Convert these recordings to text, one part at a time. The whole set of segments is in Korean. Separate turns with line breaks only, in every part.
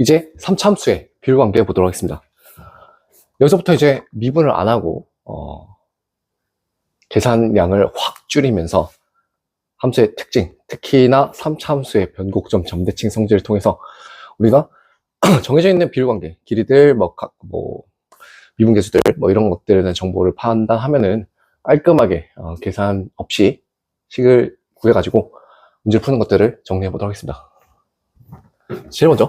이제 3차 함수의 비율 관계 보도록 하겠습니다. 여기서부터 이제 미분을 안 하고 계산량을 확 줄이면서 함수의 특징, 특히나 3차 함수의 변곡점, 점대칭 성질을 통해서 우리가 정해져 있는 비율 관계, 길이들, 미분 계수들, 이런 것들에 대한 정보를 판단하면은 깔끔하게 계산 없이 식을 구해가지고 문제를 푸는 것들을 정리해 보도록 하겠습니다. 제일 먼저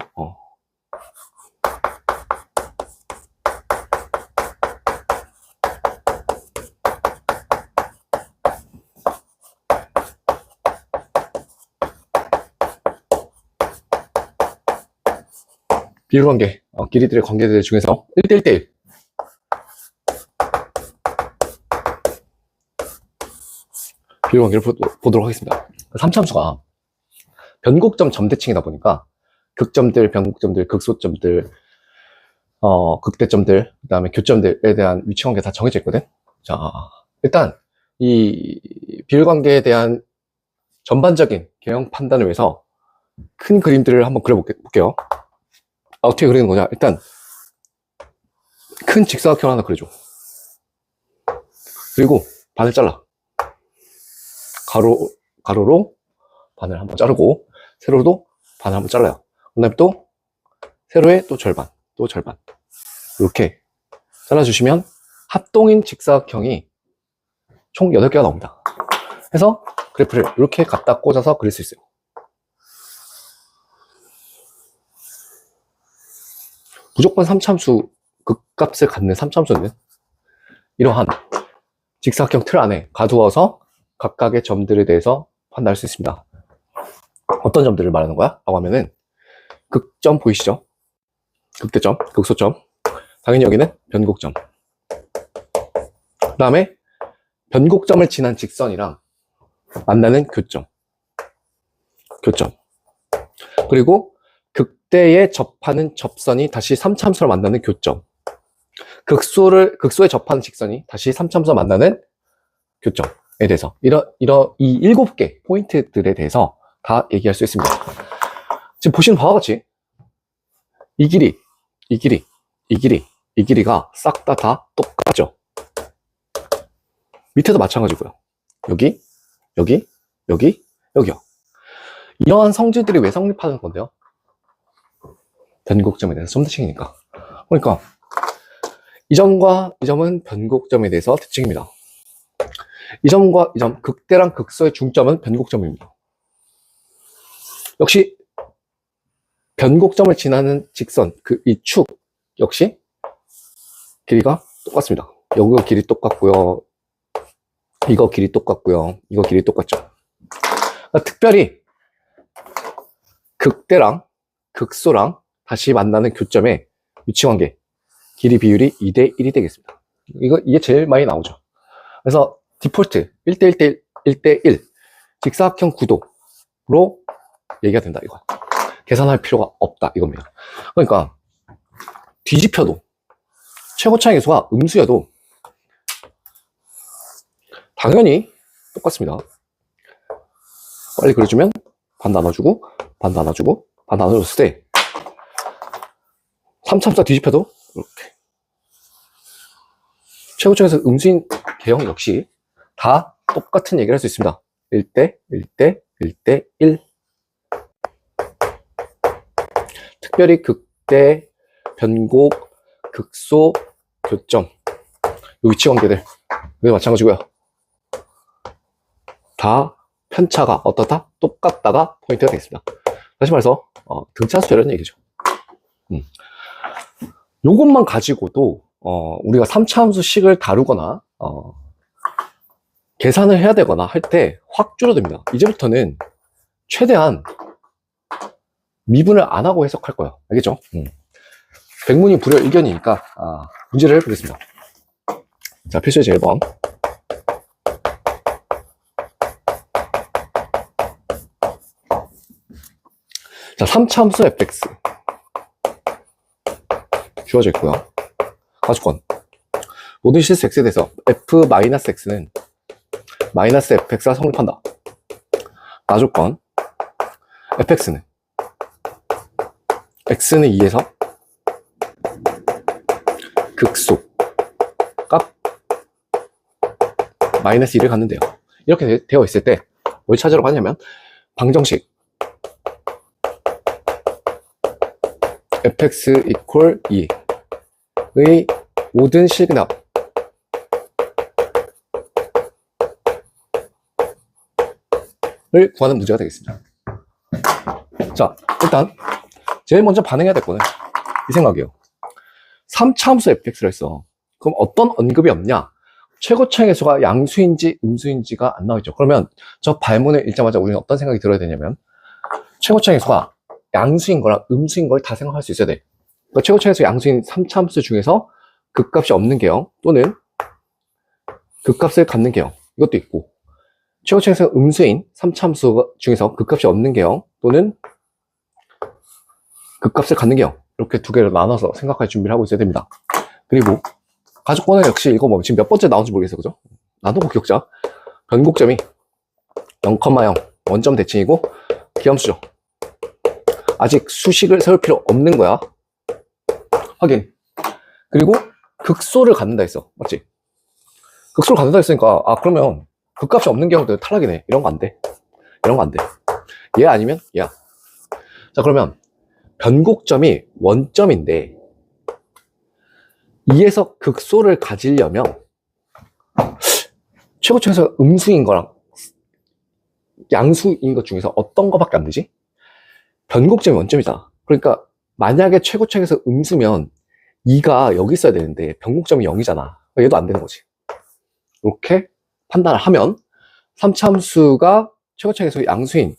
비율 관계, 길이들의 관계들 중에서 1대1대1 비율 관계를 보도록 하겠습니다. 3차 함수가 변곡점 점대칭이다 보니까 극점들, 변곡점들, 극소점들, 극대점들, 그 다음에 교점들에 대한 위치 관계 다 정해져 있거든. 자, 일단 이 비율 관계에 대한 전반적인 개형 판단을 위해서 큰 그림들을 한번 그려볼게요. 어떻게 그리는 거냐? 일단 큰 직사각형 하나 그려줘. 그리고 반을 잘라. 가로로 반을 한번 자르고 세로도 반을 한번 잘라요. 그 다음에 또 세로의 또 절반, 또 절반 이렇게 잘라주시면 합동인 직사각형이 총 8개가 나옵니다. 그래서 그래프를 이렇게 갖다 꽂아서 그릴 수 있어요. 무조건 3차함수 극값을 갖는 3차함수는 이러한 직사각형 틀 안에 가두어서 각각의 점들에 대해서 판단할 수 있습니다. 어떤 점들을 말하는 거야? 라고 하면은 극점 보이시죠? 극대점, 극소점, 당연히 여기는 변곡점, 그 다음에 변곡점을 지난 직선이랑 만나는 교점, 그리고 극대에 접하는 접선이 다시 3차함수를 만나는 교점, 극소에 접하는 직선이 다시 3차함수를 만나는 교점에 대해서 이 7개 포인트들에 대해서 다 얘기할 수 있습니다. 지금 보시는 바와 같이 이 길이가 싹 다 똑같죠. 밑에도 마찬가지고요. 여기요. 이러한 성질들이 왜 성립하는 건데요? 변곡점에 대해서 점대칭이니까. 그러니까 이 점과 이 점은 변곡점에 대해서 대칭입니다. 이 점과 이 점, 극대랑 극소의 중점은 변곡점입니다. 역시 변곡점을 지나는 직선, 이 축 역시 길이가 똑같습니다. 여기가 길이 똑같고요. 이거 길이 똑같고요. 이거 길이 똑같죠. 그러니까 특별히 극대랑 극소랑 다시 만나는 교점의 위치관계, 길이 비율이 2대1이 되겠습니다. 이게 제일 많이 나오죠. 그래서 디폴트 1대1 직사각형 구도로 얘기가 된다 이거. 계산할 필요가 없다 이겁니다. 그러니까 뒤집혀도 최고차의 계수가 음수여도 당연히 똑같습니다. 빨리 그려주면 반 나눠주고 반 나눠줬을 때 3차함수가 뒤집혀도 이렇게 최고차에서 음수인 개형 역시 다 똑같은 얘기를 할 수 있습니다. 1대1 특별히 극대, 변곡, 극소, 교점 이 위치 관계들 왜 마찬가지고요. 다 편차가 어떻다? 똑같다가 포인트가 되겠습니다. 다시 말해서 등차수열이라는 얘기죠. 요것만 가지고도 우리가 3차 함수식을 다루거나 계산을 해야 되거나 할 때 확 줄어듭니다. 이제부터는 최대한 미분을 안 하고 해석할 거예요. 알겠죠? 백문이 불여일견이니까 문제를 해보겠습니다. 자, 필수의 제 1번. 자, 3차 함수 fx 주어져 있고요. 가주권 모든 실수 x에 대해서 f-x는 마이너스 fx가 성립한다. 가주권 fx는 x는 2에서 극소 값 마이너스 2를 갖는데요. 이렇게 되어 있을 때 뭘 찾으라고 하냐면 방정식 fx equal 2의 모든 실근압 을 구하는 문제가 되겠습니다. 자, 일단 제일 먼저 반응해야 될 거는 이 생각이에요. 3차 함수 fx를 했어. 그럼 어떤 언급이 없냐? 최고차의 수가 양수인지 음수인지가 안 나와있죠. 그러면 저 발문을 읽자마자 우리는 어떤 생각이 들어야 되냐면 최고차의 수가 양수인 거랑 음수인 걸 다 생각할 수 있어야 돼. 그러니까 최고차의 수 양수인 3차 함수 중에서 극값이 없는 개형 또는 극값을 갖는 개형 이것도 있고, 최고차의 수가 음수인 3차 함수 중에서 극값이 없는 개형 또는 극값을 갖는 개형, 이렇게 두 개를 나눠서 생각할 준비를 하고 있어야 됩니다. 그리고 가족권은 역시 이거 뭐 지금 몇 번째 나온지 모르겠어요. 그죠? 나누고 기억자. 변곡점이 0,0 원점 대칭이고 기함수죠. 아직 수식을 세울 필요 없는 거야. 확인. 그리고 극소를 갖는다 했어. 맞지? 극소를 갖는다 했으니까 그러면 극값이 없는 경우도 탈락이네. 이런 거 안 돼. 이런 거 안 돼. 얘 아니면 얘야. 자, 그러면 변곡점이 원점인데 2에서 극소를 가지려면 최고점에서 음수인 거랑 양수인 것 중에서 어떤 거밖에 안 되지? 변곡점이 원점이다. 그러니까 만약에 최고점에서 음수면 2가 여기 있어야 되는데 변곡점이 0이잖아. 얘도 안 되는 거지. 이렇게 판단을 하면 3차 함수가 최고점에서 양수인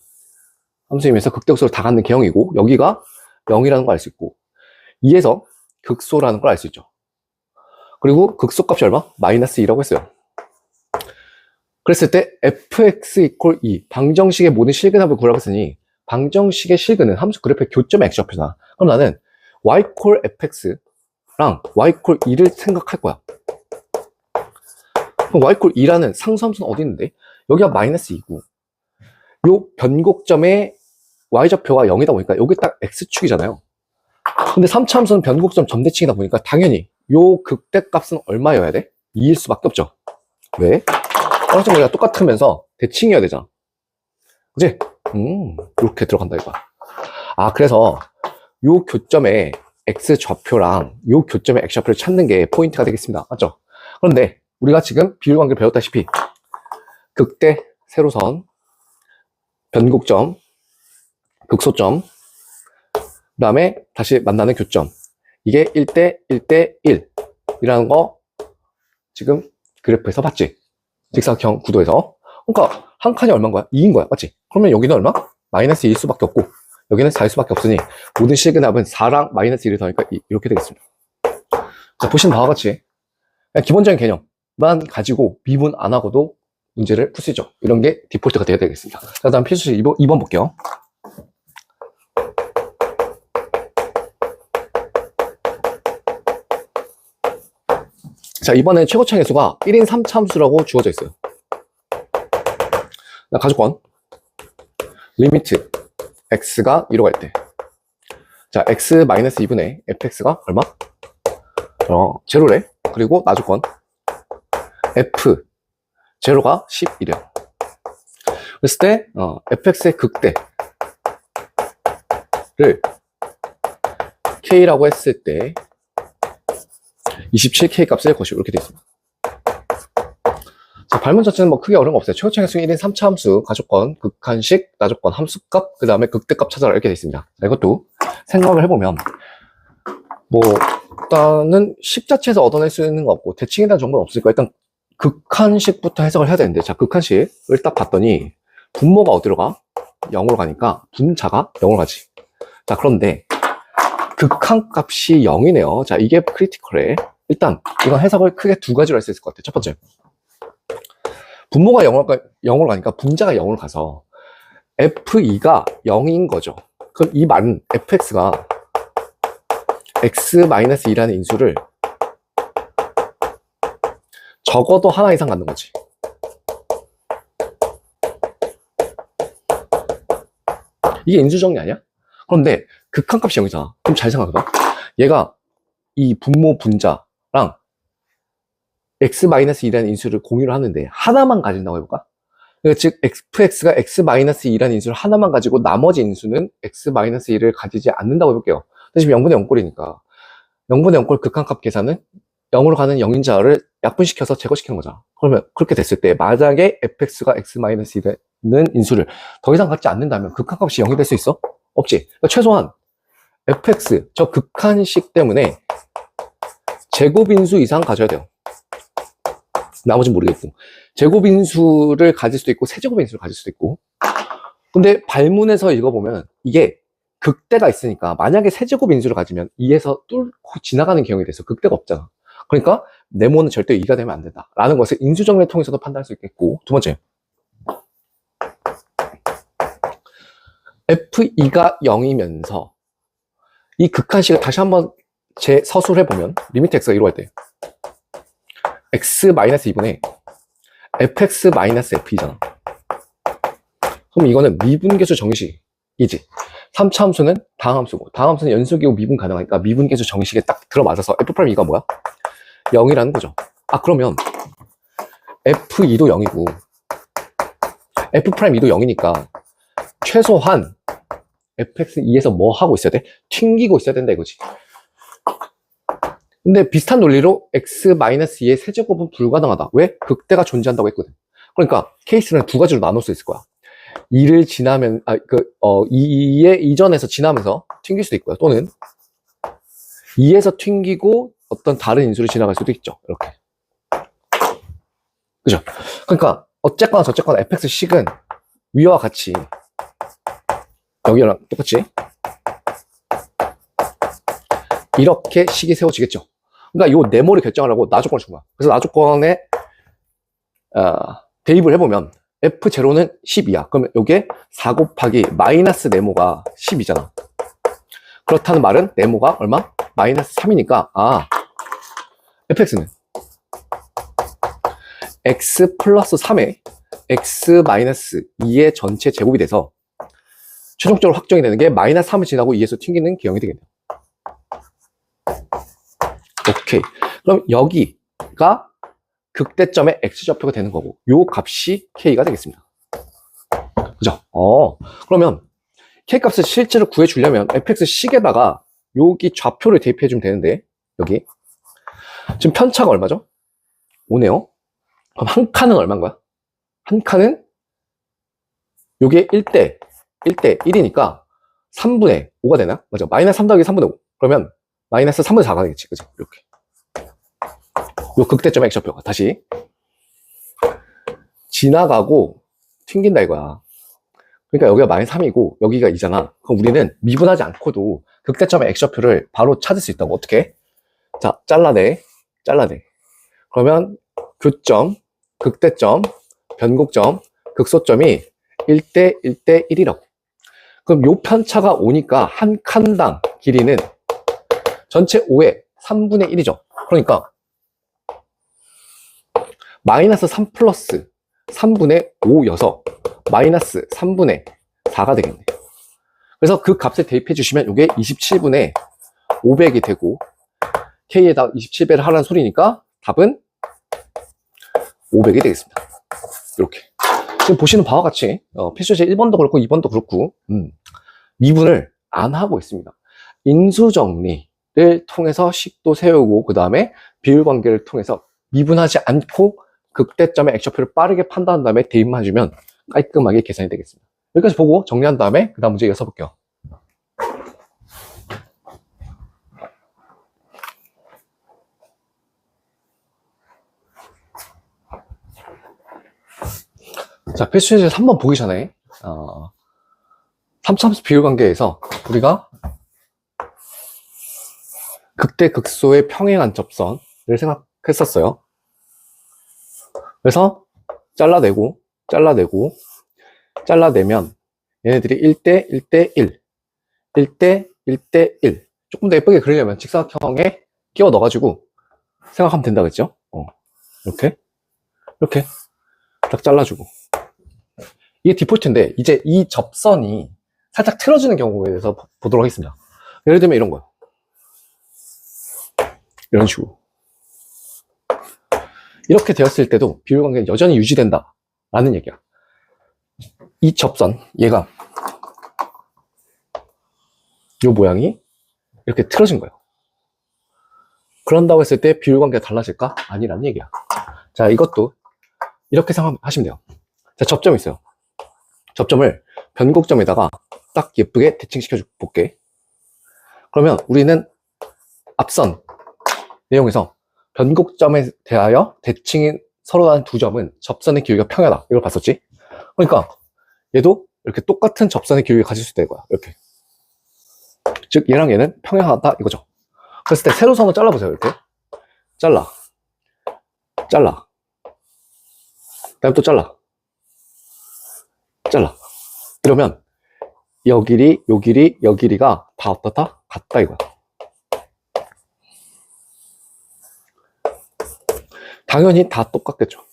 함수이면서 극대극소를 다 갖는 개형이고 여기가 0이라는 걸 알 수 있고 2에서 극소라는 걸 알 수 있죠. 그리고 극소값이 얼마? 마이너스 2라고 했어요. 그랬을 때 fx equal 2 방정식의 모든 실근합을 구하라고 했으니 방정식의 실근은 함수 그래프의 교점의 x좌표다. 그럼 나는 y equal fx랑 y equal 2를 생각할 거야. 그럼 y equal 2라는 상수함수는 어디 있는데? 여기가 마이너스 2고 요 변곡점의 y좌표가 0이다 보니까 여기 딱 x축이잖아요. 근데 3차 함수는 변곡점 점대칭이다 보니까 당연히 요 극대값은 얼마여야 돼? 2일 수밖에 없죠. 왜? 떨어진 거리가 똑같으면서 대칭이어야 되잖아. 그치? 이렇게 들어간다 이거야. 그래서 요 교점의 x좌표랑 요 교점의 x좌표를 찾는 게 포인트가 되겠습니다. 맞죠? 그런데 우리가 지금 비율관계를 배웠다시피 극대, 세로선, 변곡점, 극소점, 그 다음에 다시 만나는 교점, 이게 1대 1대 1이라는 거 지금 그래프에서 봤지? 직사각형 구도에서. 그러니까 한 칸이 얼마인 거야? 2인 거야. 맞지? 그러면 여기는 얼마? 마이너스 2일 수밖에 없고 여기는 4일 수밖에 없으니 모든 실근합은 4랑 마이너스 1을 더하니까 이렇게 되겠습니다. 자, 보시는 바와 같이 그냥 기본적인 개념만 가지고 미분 안 하고도 문제를 풀 수 있죠. 이런 게 디폴트가 돼야 되겠습니다. 자, 다음 필수식 2번 볼게요. 자, 이번에 최고차의 수가 1인 3차 함수라고 주어져 있어요. 가족권 리미트 x가 2로 갈 때, 자, x-2분의 fx가 얼마? 제로래. 그리고 나조건 f 제로가 11이야. 그랬을 때 fx의 극대를 k라고 했을 때 27k 값을 것이고 이렇게 되어 있습니다. 자, 발문 자체는 뭐 크게 어려운 거 없어요. 최고차의 수 1인 3차 함수, 가족권, 극한식, 나조건, 함수값, 그 다음에 극대값 찾아라 이렇게 되어 있습니다. 자, 이것도 생각을 해보면 뭐 일단은 식 자체에서 얻어낼 수 있는 거 없고 대칭에 대한 정보는 없으니까 일단 극한식부터 해석을 해야 되는데, 자, 극한식을 딱 봤더니 분모가 어디로 가? 0으로 가니까 분자가 0으로 가지. 자, 그런데 극한값이 0이네요. 자, 이게 크리티컬해. 일단 이건 해석을 크게 두 가지로 할 수 있을 것 같아요. 첫 번째, 분모가 0으로 가니까 분자가 0으로 가서 F2가 0인 거죠. 그럼 이 말은 fx가 x-2라는 인수를 적어도 하나 이상 갖는 거지. 이게 인수정리 아니야? 그런데 극한값이 0이잖아. 그럼 잘 생각해봐. 얘가 이 분모 분자랑 x-2라는 인수를 공유를 하는데 하나만 가진다고 해볼까? 그러니까 즉 fx가 x-2라는 인수를 하나만 가지고 나머지 인수는 x-1을 가지지 않는다고 해볼게요. 근데 지금 0분의 0꼴이니까 0분의 0꼴 극한값 계산은 0으로 가는 0인자를 약분시켜서 제거시키는 거잖아. 그러면 그렇게 됐을 때 만약에 fx가 x-2라는 인수를 더 이상 갖지 않는다면 극한값이 0이 될 수 있어? 없지. 그러니까 최소한 fx 저 극한식 때문에 제곱인수 이상 가져야 돼요. 나머지는 모르겠고. 제곱인수를 가질 수도 있고 세제곱인수를 가질 수도 있고. 근데 발문에서 읽어보면 이게 극대가 있으니까 만약에 세제곱인수를 가지면 2에서 뚫고 지나가는 경우에 대해서 극대가 없잖아. 그러니까 네모는 절대 2가 되면 안 된다 라는 것을 인수정리를 통해서도 판단할 수 있겠고. 두 번째, f2가 0이면서 이 극한식을 다시 한번 재서술을 해보면 리미트 x가 1로 할 때 x-2분의 fx-f이잖아. 그럼 이거는 미분계수 정식이지. 3차 함수는 다항 함수고 다항 함수는 연속이고 미분 가능하니까 미분계수 정식에 딱 들어맞아서 f'2가 뭐야? 0이라는 거죠. 아 그러면 f2도 0이고 f'2도 0이니까 최소한 fx2에서 뭐 하고 있어야 돼? 튕기고 있어야 된다 이거지. 근데 비슷한 논리로 x-2의 세제곱은 불가능하다. 왜? 극대가 존재한다고 했거든. 그러니까 케이스는 두 가지로 나눌 수 있을 거야. 2를 지나면 2의 이전에서 지나면서 튕길 수도 있고요. 또는 2에서 튕기고 어떤 다른 인수를 지나갈 수도 있죠. 이렇게. 그죠? 그러니까 어쨌거나 저쨌거나 fx식은 위와 같이 여기랑 똑같이 이렇게 식이 세워지겠죠. 그러니까 요 네모를 결정하려고 나조건을 준 거야. 그래서 나조건에 대입을 해보면 f0는 10이야. 그러면 요게 4 곱하기 마이너스 네모가 10이잖아. 그렇다는 말은 네모가 얼마? 마이너스 3이니까 fx는 x 플러스 3에 x 마이너스 2의 전체 제곱이 돼서 최종적으로 확정이 되는 게 마이너스 3을 지나고 2에서 튕기는 개형이 되겠네요. 오케이. 그럼 여기가 극대점의 x좌표가 되는 거고 요 값이 k가 되겠습니다. 그죠? 그러면 k 값을 실제로 구해주려면 fx식에다가 여기 좌표를 대입해주면 되는데 여기 지금 편차가 얼마죠? 5네요. 그럼 한 칸은 얼마인 거야? 한 칸은 요게 1대 1이니까 3분의 5가 되나? 맞아. 마이너스 3 더하기 3분의 5. 그러면 마이너스 3분의 4가 되겠지. 그죠? 이렇게. 요 극대점의 x좌표가 다시 지나가고 튕긴다 이거야. 그러니까 여기가 마이너스 3이고 여기가 2잖아. 그럼 우리는 미분하지 않고도 극대점의 x좌표를 바로 찾을 수 있다고. 어떻게? 자, 잘라내. 그러면 교점, 극대점, 변곡점, 극소점이 1대 1대 1이라고. 그럼 요 편차가 오니까 한 칸당 길이는 전체 5의 3분의 1이죠. 그러니까 마이너스 3 플러스 3분의 5여서 마이너스 3분의 4가 되겠네. 그래서 그 값을 대입해 주시면 이게 27분의 500이 되고 k에다 27배를 하라는 소리니까 답은 500이 되겠습니다. 이렇게. 지금 보시는 바와 같이 필수제 1번도 그렇고 2번도 그렇고 미분을 안 하고 있습니다. 인수정리를 통해서 식도 세우고 그 다음에 비율관계를 통해서 미분하지 않고 극대점의 x좌표를 빠르게 판단한 다음에 대입만 해주면 깔끔하게 계산이 되겠습니다. 여기까지 보고 정리한 다음에 그 다음 문제 이어서 볼게요. 자, 필수제 3번 보기 전에 3차함수 비율관계에서 우리가 극대 극소의 평행한 접선을 생각했었어요. 그래서 잘라내면 얘네들이 1대 1대 1 1대 1대 1 조금 더 예쁘게 그리려면 직사각형에 끼워 넣어가지고 생각하면 된다 그랬죠? 이렇게 딱 잘라주고 이게 디폴트인데 이제 이 접선이 살짝 틀어지는 경우에 대해서 보도록 하겠습니다. 예를 들면 이런 거요. 이런 식으로. 이렇게 되었을 때도 비율관계는 여전히 유지된다 라는 얘기야. 이 접선, 얘가 이 모양이 이렇게 틀어진 거예요. 그런다고 했을 때 비율관계가 달라질까? 아니라는 얘기야. 자, 이것도 이렇게 생각하시면 돼요. 자, 접점이 있어요. 접점을 변곡점에다가 딱 예쁘게 대칭시켜 볼게. 그러면 우리는 앞선 내용에서 변곡점에 대하여 대칭인 서로 다른 두 점은 접선의 기울기가 평이하다. 이걸 봤었지? 그러니까 얘도 이렇게 똑같은 접선의 기울기를 가질 수 있다 이거야. 이렇게. 즉 얘랑 얘는 평행하다 이거죠. 그랬을 때 세로선을 잘라보세요. 이렇게 잘라 그다음에 또 잘라 이러면 요 길이 요 길이가 다 어떻다? 같다 이거야. 당연히 다 똑같겠죠.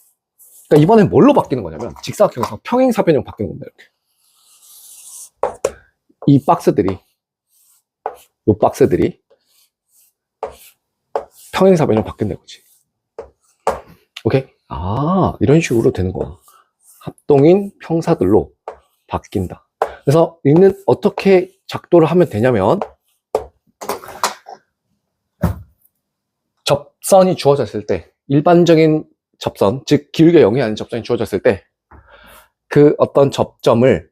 그러니까 이번엔 뭘로 바뀌는 거냐면 직사각형에서 평행사변형 바뀌는 겁니다. 이렇게 이 박스들이 요 박스들이 평행사변형 바뀐다 이거지. 오케이? 아, 이런 식으로 되는 거야. 합동인 평사들로 바뀐다. 그래서 얘는 어떻게 작도를 하면 되냐면 접선이 주어졌을 때 일반적인 접선, 즉 기울기가 0이 아닌 접선이 주어졌을 때 그 어떤 접점을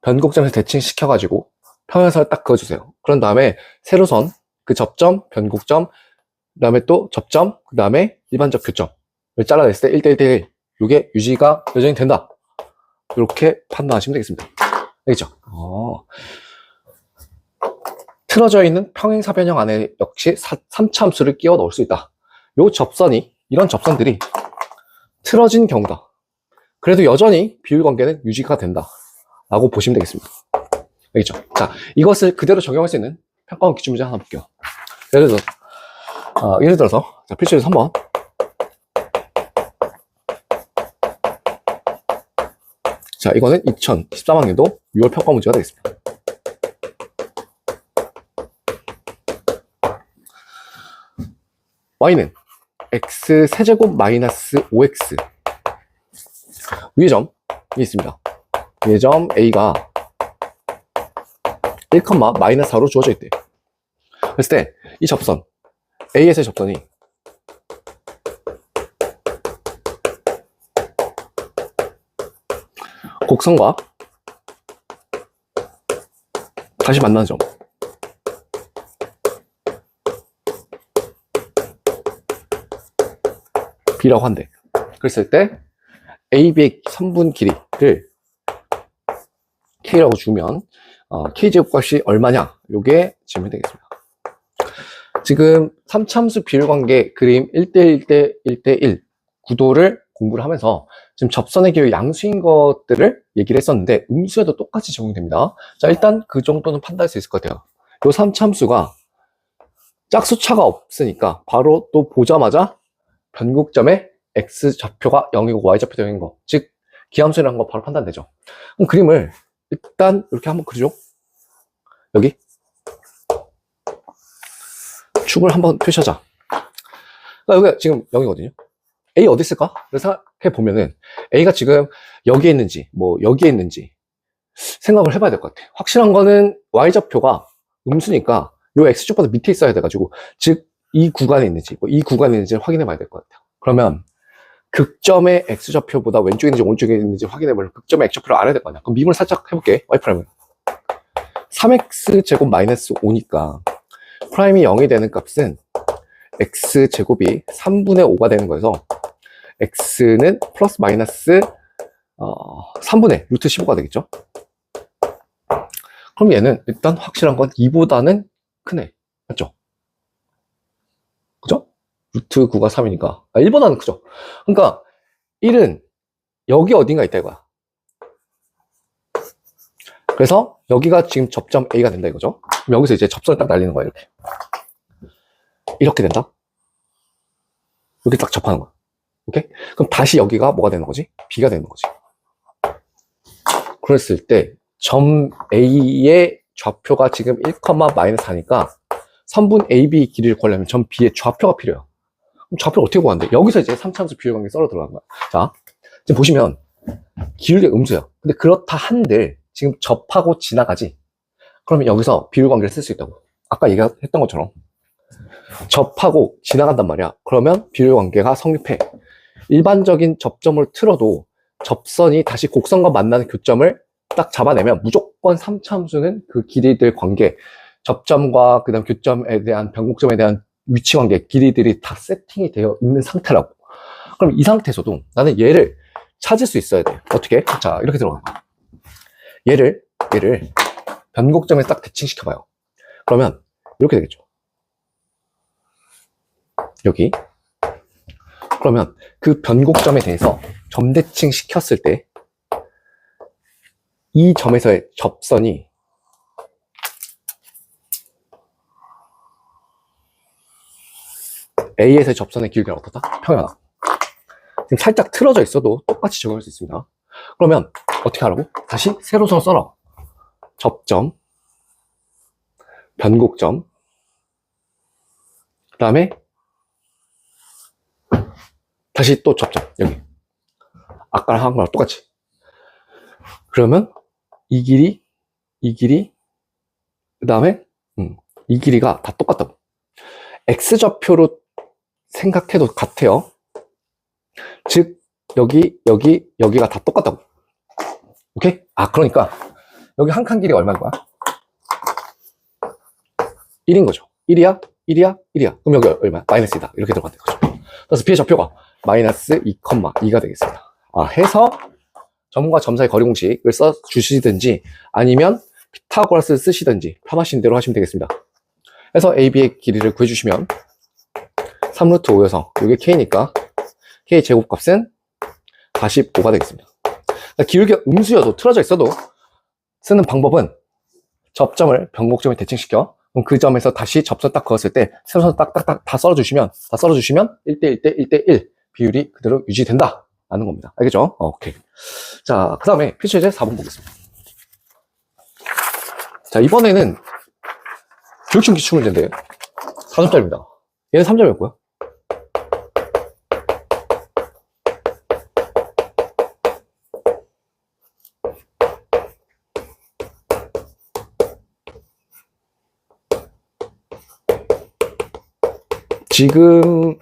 변곡점에서 대칭시켜 가지고 평행선을 딱 그어주세요. 그런 다음에 세로선, 그 접점, 변곡점, 그 다음에 또 접점, 그 다음에 일반적 교점을 잘라냈을 때 1대1대1 이게 유지가 여전히 된다. 이렇게 판단하시면 되겠습니다. 알겠죠? 틀어져 있는 평행사변형 안에 역시 3차 함수를 끼워 넣을 수 있다. 요 접선이, 이런 접선들이 틀어진 경우다. 그래도 여전히 비율관계는 유지가 된다 라고 보시면 되겠습니다. 알겠죠? 자, 이것을 그대로 적용할 수 있는 평가원 기출문제 하나 볼게요. 예를 들어서 자, 필수에서 3번. 자, 이거는 2013학년도 6월 평가 문제가 되겠습니다. y는 x 세제곱 마이너스 5x 위의 점이 있습니다. 위의 점 a가 1, 마이너스 4로 주어져 있대요. 그랬을 때 이 접선 A에서의 접선이 곡선과 다시 만나는 점 B라고 한대. 그랬을 때 AB의 3분 길이를 K라고 주면 K제곱값이 얼마냐? 요게 질문이 되겠습니다. 지금 3차함수 비율관계 그림 1대1 1대1 구도를 공부를 하면서 지금 접선의 기울기 양수인 것들을 얘기를 했었는데 음수에도 똑같이 적용됩니다. 자, 일단 그 정도는 판단할 수 있을 것 같아요. 요 3차함수가 짝수차가 없으니까 바로 또 보자마자 변곡점에 x좌표가 0이고 y좌표가 0인 거, 즉 기함수라는 거 바로 판단되죠. 그럼 그림을 일단 이렇게 한번 그리죠. 여기 축을 한번 표시하자. 그러니까 여기가 지금 0이거든요. A 어디 있을까? 그래서 생각해 보면은 A가 지금 여기에 있는지 뭐 여기에 있는지 생각을 해봐야 될 것 같아. 확실한 거는 y좌표가 음수니까 요 x좌표보다 밑에 있어야 돼가지고, 즉 이 구간에 있는지 뭐 이 구간에 있는지 확인해 봐야 될 것 같아요. 그러면 극점의 x좌표보다 왼쪽에 있는지 오른쪽에 있는지 확인해 보려면 극점의 x좌표를 알아야 될 거 아니야. 그럼 미분을 살짝 해볼게. y프라임을 3x제곱 마이너스 5니까 프라임이 0이 되는 값은 x제곱이 3분의 5가 되는 거여서 x는 플러스 마이너스 3분의 루트 15가 되겠죠. 그럼 얘는 일단 확실한 건 2보다는 크네. 맞죠? 그죠? 루트 9가 3이니까 1보다는 크죠. 그러니까 1은 여기 어딘가 있다 이거야. 그래서 여기가 지금 접점 A가 된다 이거죠. 그럼 여기서 이제 접선을 딱 날리는 거야. 이렇게 된다. 이렇게 딱 접하는 거야. 오케이? 그럼 다시 여기가 뭐가 되는 거지? B가 되는 거지. 그랬을 때 점 A의 좌표가 지금 1, -4니까 선분 AB 길이를 구하려면 점 B의 좌표가 필요해요. 그럼 좌표를 어떻게 구하는데? 여기서 이제 3차함수 비율관계 썰어 들어간 거야. 자, 지금 보시면 기울기가 음수예요. 근데 그렇다 한들 지금 접하고 지나가지. 그러면 여기서 비율관계를 쓸 수 있다고. 아까 얘기했던 것처럼 접하고 지나간단 말이야. 그러면 비율관계가 성립해. 일반적인 접점을 틀어도 접선이 다시 곡선과 만나는 교점을 딱 잡아내면 무조건 3차함수는 그 길이들 관계, 접점과 그 다음 교점에 대한 변곡점에 대한 위치 관계, 길이들이 다 세팅이 되어 있는 상태라고. 그럼 이 상태에서도 나는 얘를 찾을 수 있어야 돼. 어떻게? 자, 이렇게 들어가는 거야. 얘를 변곡점에 딱 대칭시켜봐요. 그러면 이렇게 되겠죠. 여기. 그러면 그 변곡점에 대해서 점대칭 시켰을 때 이 점에서의 접선이 A에서의 접선의 길이가 어떻다? 평행하다. 지금 살짝 틀어져 있어도 똑같이 적용할 수 있습니다. 그러면 어떻게 하라고? 다시 세로선을 써라. 접점, 변곡점, 그 다음에 다시 또 접점, 여기. 아까랑 한 거랑 똑같이. 그러면 이 길이, 그 다음에 이 길이가 다 똑같다고. X좌표로 생각해도 같아요. 즉 여기가 다 똑같다고. 오케이? 아, 그러니까 여기 한 칸 길이가 얼마인 거야? 1인 거죠. 1이야? 그럼 여기 얼마야? -2다. 이렇게 들어간다는 거죠. 그래서 B의 좌표가 -2,2가 되겠습니다. 아, 해서 점과 점 사이 거리 공식을 써 주시든지 아니면 피타고라스를 쓰시든지 편하신 대로 하시면 되겠습니다. 그래서 AB의 길이를 구해주시면 3루트 5여서 이게 K니까 K 제곱값은 45가 되겠습니다. 그러니까 기울기가 음수여도 틀어져 있어도 쓰는 방법은 접점을 변곡점에 대칭시켜. 그럼 그 점에서 다시 접선 딱 그었을 때 세로선 딱딱딱 다 썰어주시면 1대1 대 1대1 비율이 그대로 유지된다 라는 겁니다. 알겠죠? 오케이. 자, 그 다음에 필수 예제 4번 보겠습니다. 자, 이번에는 교육청 기출문제인데 4점짜리입니다. 얘는 3점이었고요. 지금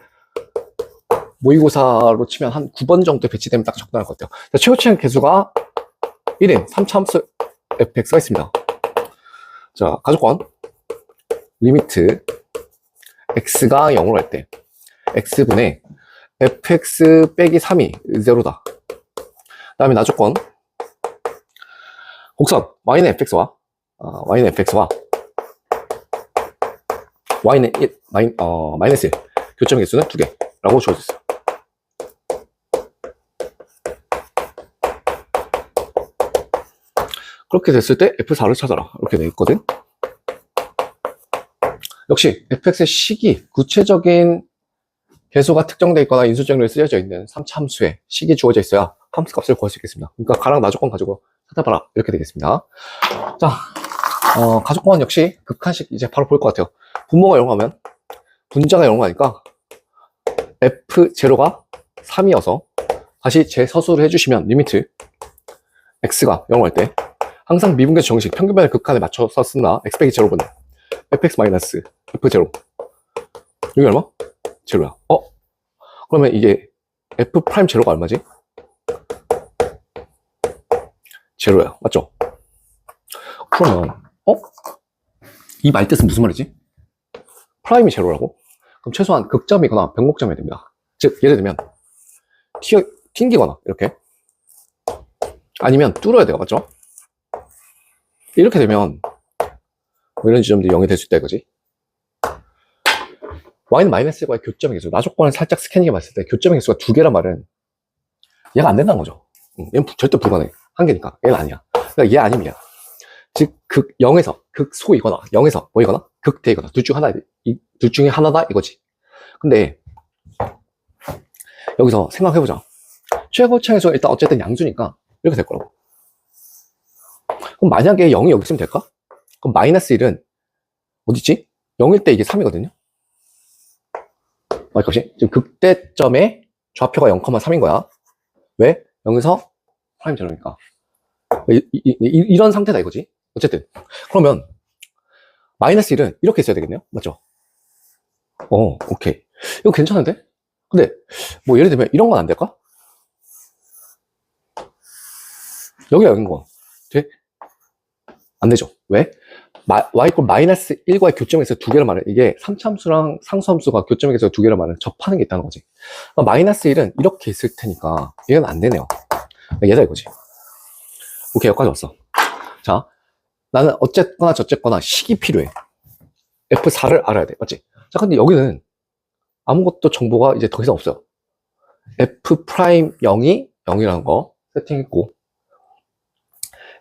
모의고사로 치면 한 9번 정도 배치되면 딱 적당할 것 같아요. 자, 최고치는 개수가 1인 3차함수 fx가 있습니다. 자, 가족권 리미트 x가 0으로 할 때 x분의 fx 빼기 3이 0다. 그 다음에 나조건 곡선 y는 fx와 y는 1, 마이너스 1 교점 개수는 2개라고 주어져 있어요. 그렇게 됐을 때 F4를 찾아라 이렇게 돼 있거든. 역시 fx의 식이 구체적인 개수가 특정되어 있거나 인수정렬에 쓰여져 있는 3차 함수에 식이 주어져 있어야 함수값을 구할 수 있겠습니다. 그러니까 가랑 나조건 가지고 찾아봐라 이렇게 되겠습니다. 자, 가족권 역시 극한식 이제 바로 볼 것 같아요. 분모가 0하면 분자가 0하니까 F0가 3이어서 다시 재서술을 해주시면 리미트 x가 0을 할 때 항상 미분계수 정식 평균변의 극한에 맞춰서 쓴다. x 빼기 0분의 fx 마이너스 f0 여기 얼마? 0야. 그러면 이게 f 프라임 0가 얼마지? 0야. 맞죠? 그러면 이 말 뜻은 무슨 말이지? 프라임이 0라고? 그럼 최소한 극점이거나 변곡점이 됩니다. 즉 예를 들면 튕기거나 이렇게 아니면 뚫어야 돼요. 맞죠? 이렇게 되면 뭐 이런 지점들이 0이 될 수 있다 이거지. y는 마이너스 1과의 교점의 개수. 나조건을 살짝 스캐닝해 봤을 때 교점의 개수가 2개란 말은 얘가 안 된다는 거죠. 얘는 절대 불가능해. 한 개니까. 얘는 아니야. 그러니까 얘 아니면 얘야. 즉, 극 0에서 극소이거나 0에서 뭐이거나 극대이거나 둘 중에 하나다 이거지. 근데 여기서 생각해보자. 최고차에서 일단 어쨌든 양수니까 이렇게 될 거라고. 그럼 만약에 0이 여기 있으면 될까? 그럼 마이너스 1은 어디있지? 0일 때 이게 3이거든요? 값이 지금 극대점의 좌표가 0,3인 거야. 왜? 0에서 프라임 제로니까. 이런 상태다 이거지. 어쨌든 그러면 마이너스 1은 이렇게 있어야 되겠네요. 맞죠? 오케이. 이거 괜찮은데? 근데 뭐 예를 들면 이런 건 안 될까? 여기가 0인 거 돼? 안 되죠. 왜? y = 마이너스 1과의 교점에서 두 개를 말해. 이게 상참수랑 상수함수가 교점에서 두 개를 말하는 접하는 게 있다는 거지. 그러니까 마이너스 1은 이렇게 있을 테니까 얘는 안 되네요. 얘다 이거지. 오케이, 여기까지 왔어. 자, 나는 어쨌거나 저쨌거나 식이 필요해. F4를 알아야 돼. 맞지? 자, 근데 여기는 아무것도 정보가 이제 더 이상 없어요. F'0이 0이라는 거 세팅했고,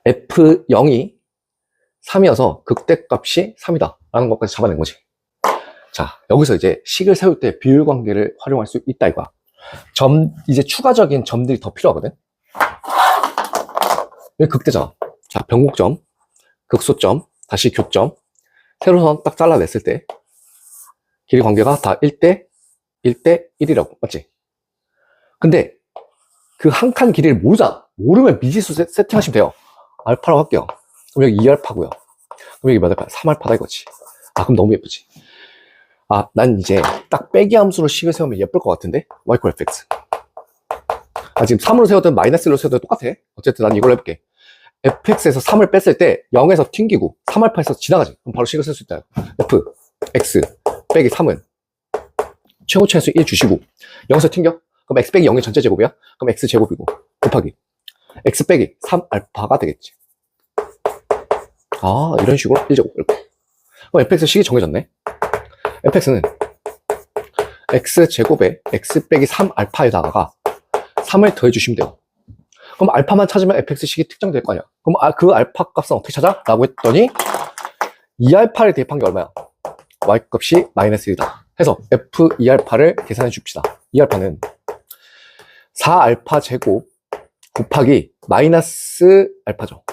F0이 3이어서 극대값이 3이다 라는 것까지 잡아낸 거지. 자, 여기서 이제 식을 세울 때 비율 관계를 활용할 수 있다 이거야. 이제 추가적인 점들이 더 필요하거든. 여기 극대잖아. 자, 변곡점, 극소점, 다시 교점, 세로선 딱 잘라냈을 때 길이 관계가 다 1대 1이라고. 맞지? 근데 그 한 칸 길이를 모르잖아. 모르면 미지수 세팅하시면 돼요. 알파라고 할게요. 그럼 여기 2알파고요. 그럼 여기 몇 알파? 3알파다 이거지. 아, 그럼 너무 예쁘지. 아, 난 이제 딱 빼기 함수로 식을 세우면 예쁠 것 같은데? y = fx. 아, 지금 3으로 세우든 마이너스 1로 세우든 똑같아. 어쨌든 난 이걸로 해볼게. fx에서 3을 뺐을 때 0에서 튕기고 3알파에서 지나가지. 그럼 바로 식을 쓸 수 있다. f, x 빼기 3은 최고차수 1 주시고 0에서 튕겨? 그럼 x 빼기 0의 전체 제곱이야? 그럼 x 제곱이고 곱하기 x 빼기 3알파가 되겠지. 아, 이런 식으로 1제곱 이렇게. 그럼 fx 식이 정해졌네. fx는 x 제곱에 x 빼기 3알파에다가 3을 더해주시면 돼요. 그럼 알파만 찾으면 fx 식이 특정될 거 아니야. 그럼 그 알파 값은 어떻게 찾아? 라고 했더니 2알파를 대입한 게 얼마야? y 값이 마이너스 1이다 해서 f2알파를 계산해 줍시다. 2알파는 4알파 제곱 곱하기 마이너스 알파죠.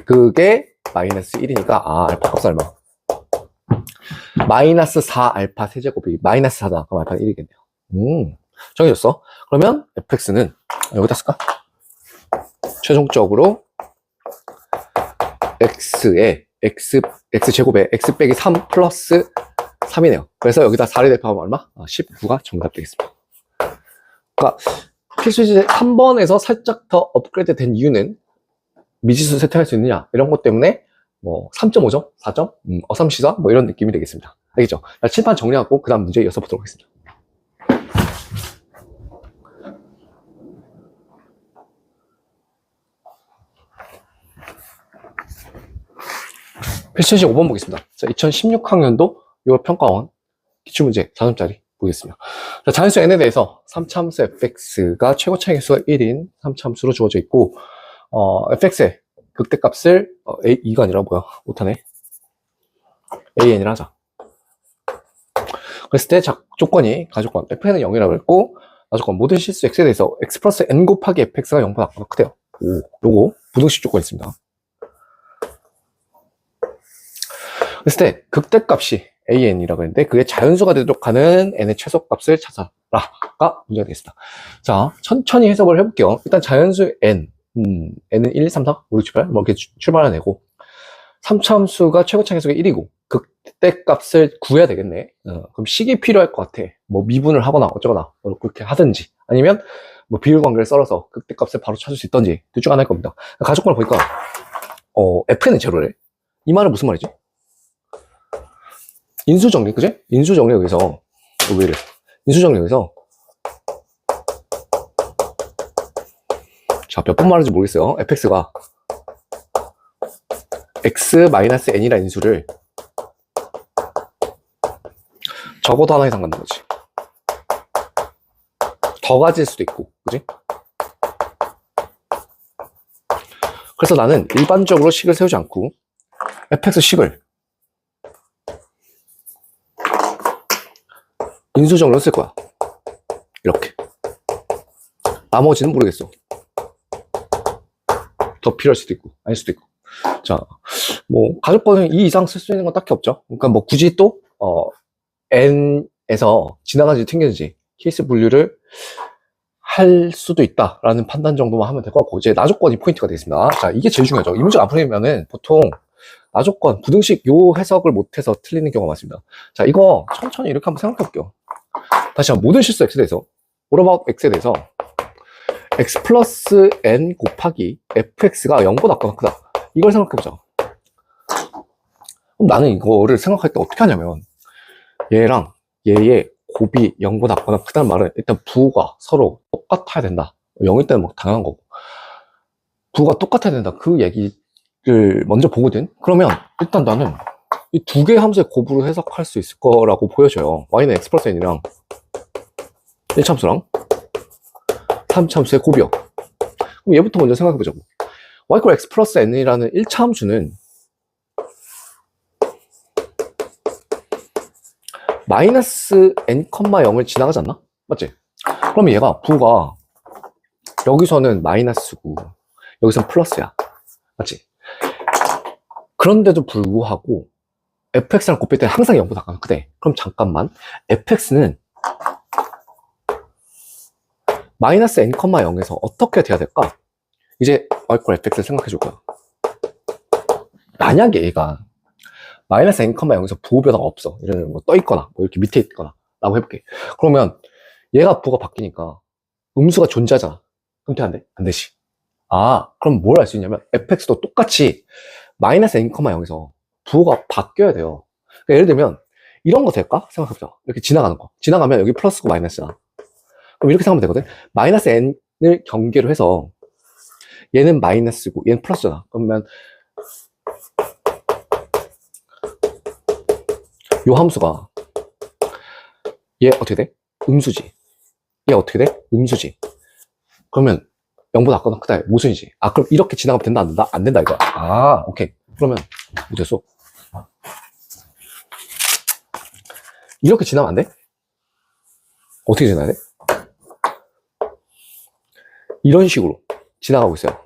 그게 마이너스 1이니까 알파 값은 얼마? 마이너스 4알파 세제곱이 마이너스 4다. 그럼 알파는 1이겠네요. 정해졌어. 그러면 fx는 여기다 쓸까? 최종적으로 x제곱에 x 빼기 3 플러스 3이네요. 그래서 여기다 4를 대입하면 얼마? 19가 정답 되겠습니다. 그러니까 필수제 3번에서 살짝 더 업그레이드 된 이유는 미지수 세팅할 수 있느냐 이런 것 때문에 뭐 3.5점, 4점, 어삼시사 뭐 이런 느낌이 되겠습니다. 알겠죠? 칠판 정리하고 그 다음 문제 이어서 보도록 하겠습니다. 필수시 5번 보겠습니다. 자, 2016학년도 요 평가원 기출문제 4점짜리 보겠습니다. 자, 자연수 n에 대해서 3차함수 fx가 최고 차이 개수가 1인 3차함수로 주어져 있고 fx의 극대값을 a가 아니라 뭐야 못하네 an이라 하자. 그랬을 때 조건이 가조건 fn은 0이라고 했고 나조건 모든 실수 x에 대해서 x 플러스 n 곱하기 fx가 0보다 크대요. 요거 부등식 조건이 있습니다. 그랬을 때 극대값이 an이라고 했는데 그게 자연수가 되도록 하는 n의 최소값을 찾아라가 문제가 되겠습니다. 자, 천천히 해석을 해볼게요. 일단 자연수 n, n은 1, 2, 3, 4, 5, 6, 7, 8 뭐 이렇게 출발해내고 3차함수가 최고차 계수가 1이고 극대값을 구해야 되겠네. 그럼 식이 필요할 것 같아. 뭐 미분을 하거나 어쩌거나 뭐 그렇게 하든지 아니면 뭐 비율 관계를 썰어서 극대값을 바로 찾을 수 있던지 둘 중 하나일 겁니다. 가족관을 보니까 f는 제로래. 이 말은 무슨 말이지? 인수정리, 그지? 인수정리에 의해서, 왜 이래? 인수정리에 의해서, 자, 몇 번 말하는지 모르겠어요. fx가 x-n이라는 인수를 적어도 하나 이상 갖는 거지. 더 가질 수도 있고, 그지? 그래서 나는 일반적으로 식을 세우지 않고, fx 식을 인수정리로 쓸 거야. 이렇게. 나머지는 모르겠어. 더 필요할 수도 있고, 아닐 수도 있고. 자, 뭐, 가족권은 2 이상 쓸 수 있는 건 딱히 없죠. 그러니까 뭐, 굳이 또, n에서 지나가는지 튕기는지 케이스 분류를 할 수도 있다라는 판단 정도만 하면 될 것 같고, 이제 나조건이 포인트가 되겠습니다. 자, 이게 제일 중요하죠. 이 문제가 안 풀리면은 보통 나조건, 부등식 요 해석을 못해서 틀리는 경우가 많습니다. 자, 이거 천천히 이렇게 한번 생각해 볼게요. 다시 한번 모든 실수 x에 대해서, what about x에 대해서 x 플러스 n 곱하기 fx가 0보다 작거나 크다. 이걸 생각해 보자. 그럼 나는 이거를 생각할 때 어떻게 하냐면, 얘랑 얘의 곱이 0보다 작거나 크다는 말은 일단 부호가 서로 똑같아야 된다. 0일 때는 뭐 당연한 거고. 부호가 똑같아야 된다. 그 얘기를 먼저 보거든. 그러면 일단 나는 이 두 개의 함수의 곱으로 해석할 수 있을 거라고 보여져요. y는 x 플러스 n이랑 1참수랑 3참수의 곱이요. 그럼 얘부터 먼저 생각해 보자고. y = x 플러스 n이라는 1차함수는 마이너스 n, 0을 지나가지 않나? 맞지? 그러면 얘가 부가 여기서는 마이너스고 여기서는 플러스야. 맞지? 그런데도 불구하고 fx랑 곱할 때는 항상 0보다 작거나 크대. 그럼 잠깐만, fx는 마이너스 n, 0에서 어떻게 돼야 될까? 이제 y = fx를 생각해 줄 거야. 만약에 얘가 마이너스 n, 0에서 부호 변화가 없어. 예를 들면 뭐 떠있거나 뭐 이렇게 밑에 있거나 라고 해볼게. 그러면 얘가 부호가 바뀌니까 음수가 존재하잖아. 그럼 돼, 안 돼? 안 되지. 아, 그럼 뭘 할 수 있냐면 fx도 똑같이 마이너스 n, 0에서 부호가 바뀌어야 돼요. 그러니까 예를 들면 이런 거 될까? 생각해보자. 이렇게 지나가는 거. 지나가면 여기 플러스고 마이너스야. 그럼 이렇게 생각하면 되거든. 마이너스 n을 경계로 해서 얘는 마이너스고 얘는 플러스잖아. 그러면 요 함수가 얘 어떻게 돼? 음수지. 얘 어떻게 돼? 음수지. 그러면 0보다 작거나 크다. 모순이지. 아, 그럼 이렇게 지나가면 된다, 안 된다? 안 된다, 이거야. 아, 오케이. 그러면 뭐 됐어? 이렇게 지나면 안 돼? 어떻게 지나야 돼? 이런 식으로 지나가고 있어요.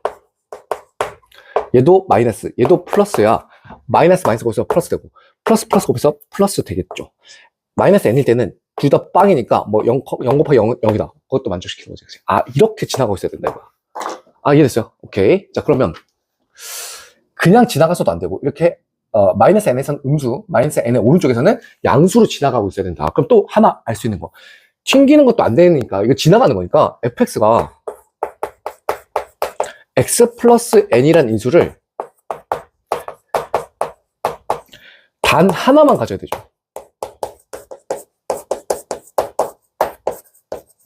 얘도 마이너스, 얘도 플러스야. 마이너스 곱해서 플러스 되고, 플러스 곱해서 플러스 되겠죠. 마이너스 n일 때는 둘 다 빵이니까 뭐 0 곱하기 0이다. 그것도 만족시키는 거지. 아, 이렇게 지나가고 있어야 된다, 이거야. 아, 이해됐어요? 오케이. 자, 그러면 그냥 지나가서도 안 되고 이렇게 마이너스 n에서는 음수, 마이너스 n의 오른쪽에서는 양수로 지나가고 있어야 된다. 그럼 또 하나 알 수 있는 거. 튕기는 것도 안 되니까 이거 지나가는 거니까 fx가 x 플러스 n이라는 인수를 단 하나만 가져야 되죠.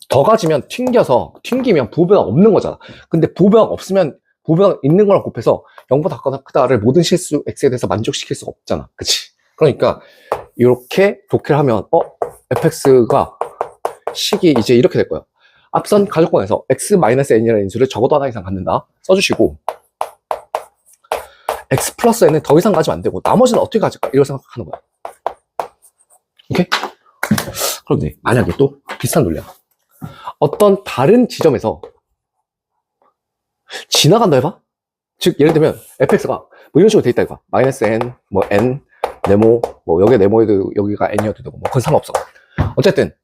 더 가지면 튕기면 부호 변화가 없는 거잖아. 근데 부호 변화가 없으면 부호 변화가 있는 거랑 곱해서 0보다 작거나 크다를 모든 실수 x에 대해서 만족시킬 수가 없잖아. 그치? 그러니까 이렇게 독해를 하면 fx가 식이 이제 이렇게 될 거야. 앞선 가족권에서 x-n이라는 인수를 적어도 하나 이상 갖는다 써주시고, x 플러스 n은 더 이상 가지면 안 되고 나머지는 어떻게 가질까? 이걸 생각하는 거야. 오케이? 그런데 만약에 또 비슷한 논리야. 어떤 다른 지점에서 지나간다 해봐? 즉 예를 들면 fx가 뭐 이런 식으로 돼 있다 이거. 마이너스 n, 뭐 n, 네모, 뭐 여기 네모에도 여기가 n이어도 되고 뭐 그건 상관없어. 어쨌든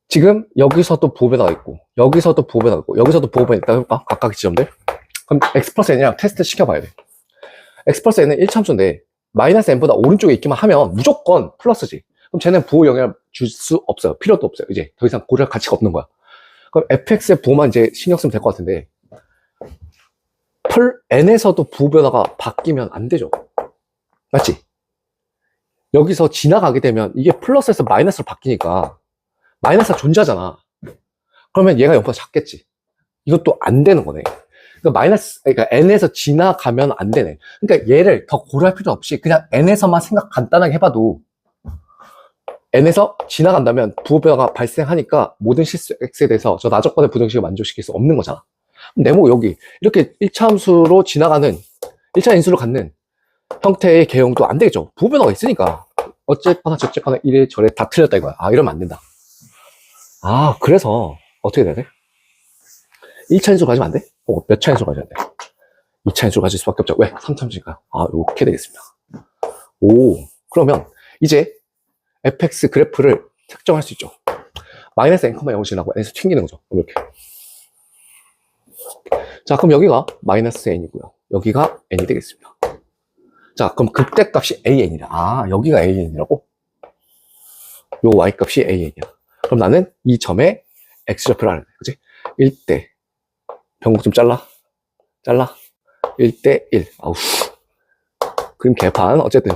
지금 여기서도 부호 변화가 있고 여기서도 부호 변화가 있고 여기서도 부호 변화가 있다 해볼까? 각각의 지점들. 그럼 x 플러스 n이랑 테스트 시켜봐야 돼. x 플러스 n은 1참수인데 마이너스 n보다 오른쪽에 있기만 하면 무조건 플러스지. 그럼 쟤는 부호 영향을 줄 수 없어요. 필요도 없어요. 이제 더 이상 고려할 가치가 없는 거야. 그럼 fx의 부호만 이제 신경 쓰면 될 것 같은데 n에서도 부호 변화가 바뀌면 안 되죠. 맞지? 여기서 지나가게 되면 이게 플러스에서 마이너스로 바뀌니까 마이너스가 존재하잖아. 그러면 얘가 0보다 작겠지. 이것도 안 되는 거네. 그러니까 n에서 지나가면 안 되네. 그러니까 얘를 더 고려할 필요 없이 그냥 n에서만 생각 간단하게 해봐도 n에서 지나간다면 부호 변화가 발생하니까 모든 실수 x에 대해서 저 나조건의 부등식을 만족시킬 수 없는 거잖아. 네모 여기 이렇게 1차 함수로 지나가는 1차 인수로 갖는 형태의 개형도 안 되겠죠. 부호 변화가 있으니까 어쨌거나 저쨌거나 이래 저래 다 틀렸다 이거야. 아, 이러면 안 된다. 아, 그래서 어떻게 돼야 돼? 1차 인수로 가지면 안 돼? 몇 차 인수로 가져야 돼? 2차 인수를 가질 수밖에 없죠. 왜? 3차함수니까요. 아, 이렇게 되겠습니다. 오, 그러면 이제 fx 그래프를 특정할 수 있죠. 마이너스 n,0을 지나고 n에서 튕기는 거죠. 이렇게. 자, 그럼 여기가 마이너스 n이고요. 여기가 n이 되겠습니다. 자, 그럼 극대값이 an이다. 아, 여기가 an이라고? 요 y값이 an이야. 그럼 나는 이 점에 x좌표를 알아야 돼. 그치? 1대 변곡점 잘라 1대 1. 아우, 그림 개판. 어쨌든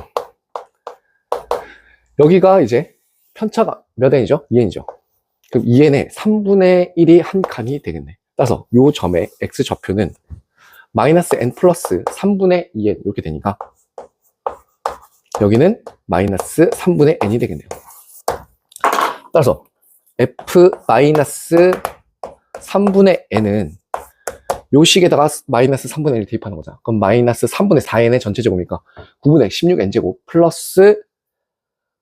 여기가 이제 편차가 몇 n이죠? 2n이죠. 그럼 2n의 3분의 1이 한 칸이 되겠네. 따라서 요 점의 x좌표는 마이너스 n 플러스 3분의 2n 이렇게 되니까 여기는 마이너스 3분의 n이 되겠네요. 따라서 f 마이너스 3분의 n은 요 식에다가 마이너스 3분의 1을 대입하는 거잖아. 그럼 마이너스 3분의 4n의 전체 제곱이니까 9분의 16n제곱 플러스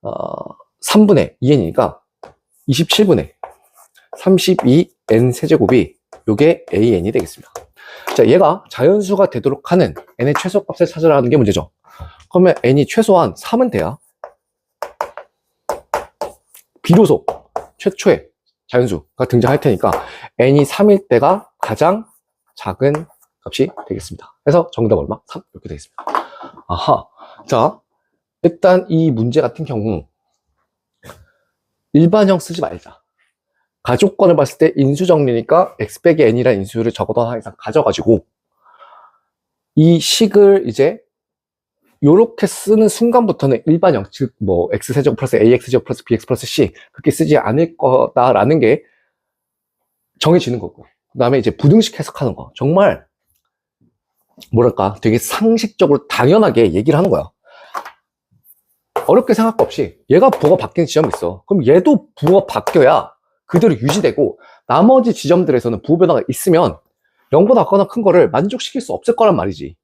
3분의 2n이니까 27분의 32n 세제곱이 요게 an이 되겠습니다. 자, 얘가 자연수가 되도록 하는 n의 최소값을 찾으라는 게 문제죠. 그러면 n이 최소한 3은 돼야 비로소 최초의 자연수가 등장할 테니까 n이 3일 때가 가장 작은 값이 되겠습니다. 그래서 정답 얼마? 3 이렇게 되겠습니다. 아하. 자, 일단 이 문제 같은 경우 일반형 쓰지 말자. 가족권을 봤을 때 인수정리니까 x 빼기 n이라는 인수를 적어도 하나 이상 가져가지고 이 식을 이제 요렇게 쓰는 순간부터는 일반형, 즉 뭐 x세제곱 플러스 ax제곱 플러스 bx 플러스 c 그렇게 쓰지 않을 거다라는 게 정해지는 거고, 그 다음에 이제 부등식 해석하는 거 정말 뭐랄까 되게 상식적으로 당연하게 얘기를 하는 거야. 어렵게 생각할 거 없이 얘가 부호가 바뀌는 지점이 있어. 그럼 얘도 부호가 바뀌어야 그대로 유지되고 나머지 지점들에서는 부호 변화가 있으면 0보다 작거나 큰 거를 만족시킬 수 없을 거란 말이지.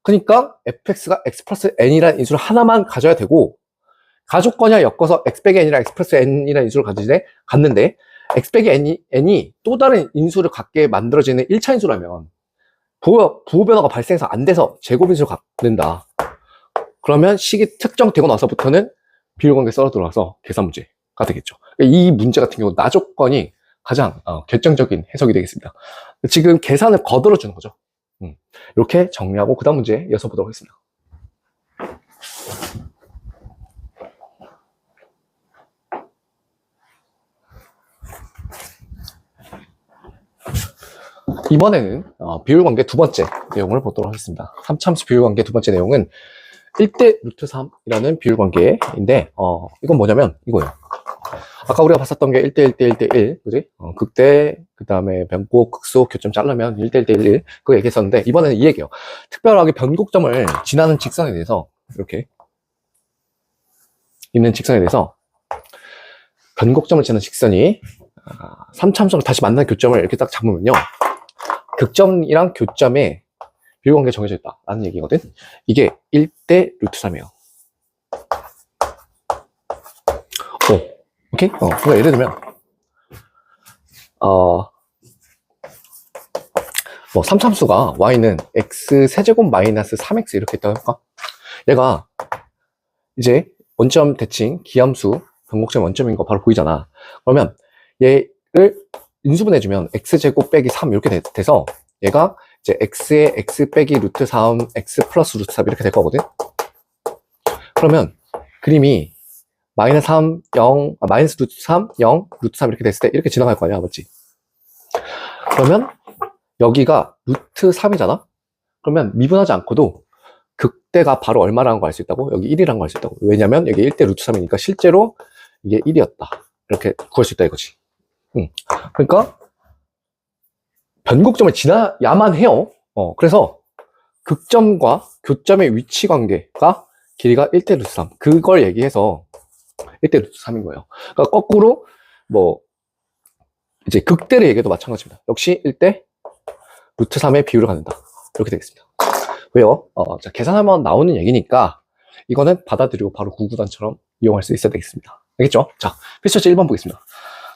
그러니까 fx가 x 플러스 n이라는 인수를 하나만 가져야 되고 가족권이랑 엮어서 x 빼기 n이랑 x 플러스 n이라는 인수를 갖는데 x 빼기 n이 또 다른 인수를 갖게 만들어지는 1차 인수라면 부호 변화가 발생해서 안 돼서 제곱 인수를 갖는다. 그러면 식이 특정되고 나서부터는 비율관계 썰어 들어가서 계산 문제가 되겠죠. 이 문제 같은 경우 나조건이 가장 결정적인 해석이 되겠습니다. 지금 계산을 거들어 주는 거죠. 이렇게 정리하고 그 다음 문제 이어서보도록 하겠습니다. 이번에는 비율관계 두 번째 내용을 보도록 하겠습니다. 3차함수 비율관계 두 번째 내용은 1대 루트 3이라는 비율관계인데 이건 뭐냐면 이거예요. 아까 우리가 봤었던 게 1대 1대 1대 1, 그지? 극대, 그 다음에 변곡, 극소, 교점 자르면 1대 1대 1, 그거 얘기했었는데 이번에는 이 얘기예요. 특별하게 변곡점을 지나는 직선에 대해서 이렇게 있는 직선에 대해서 변곡점을 지나는 직선이 3차함수로 다시 만나는 교점을 이렇게 딱 잡으면요, 극점이랑 교점의 비율관계가 정해져 있다라는 얘기거든. 이게 1대 루트 3이에요. 오케이? 그러니까 예를 들면 뭐 3참수가 y는 x 세제곱 마이너스 3x 이렇게 있다고 할까? 얘가 이제 원점 대칭 기함수 변곡점 원점인 거 바로 보이잖아. 그러면 얘를 인수분해주면 x제곱 빼기 3 이렇게 돼서 얘가 이제 x에 x 빼기 루트 3 x 플러스 루트 3 이렇게 될 거거든. 그러면 그림이 마이너스 3, 0, 마이너스 루트 3, 0, 루트 3 이렇게 됐을 때 이렇게 지나갈 거 아니야, 맞지? 그러면 여기가 루트 3이잖아? 그러면 미분하지 않고도 극대가 바로 얼마라는 거 알 수 있다고? 여기 1이라는 거 알 수 있다고. 왜냐면 여기 1대 루트 3이니까 실제로 이게 1이었다. 이렇게 구할 수 있다 이거지. 그러니까 변곡점을 지나야만 해요. 그래서 극점과 교점의 위치 관계가 길이가 1대 루트 3. 그걸 얘기해서 1대 루트 3인 거예요. 그러니까 거꾸로 뭐 이제 극대를 얘기해도 마찬가지입니다. 역시 1대 루트 3의 비율을 갖는다. 이렇게 되겠습니다. 왜요? 자, 계산하면 나오는 얘기니까 이거는 받아들이고 바로 구구단처럼 이용할 수 있어야 되겠습니다. 알겠죠? 자, 필수제 1번 보겠습니다.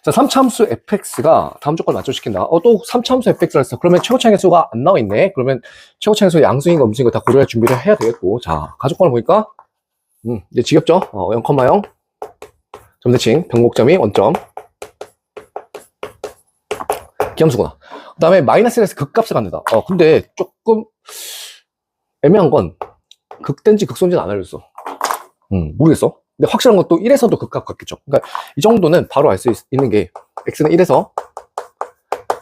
자, 3차함수 fx가 다음 조건을 만족시킨다. 또 3차함수 fx라 했어. 그러면 최고차항의 수가 안 나와 있네. 그러면 최고차항의 수 양수인가 음수인가 다 고려할 준비를 해야 되겠고. 자, 가족권을 보니까, 이제 지겹죠? 0,0. 점대칭, 변곡점이 원점. 기함수구나. 그 다음에 마이너스 1에서 극값을 갖는다. 근데 조금 애매한 건 극된지 극소인지는 안 알려줬어. 모르겠어. 근데 확실한 것도 1에서도 극값 같겠죠. 그러니까 이 정도는 바로 알 수 있는 게 x는 1에서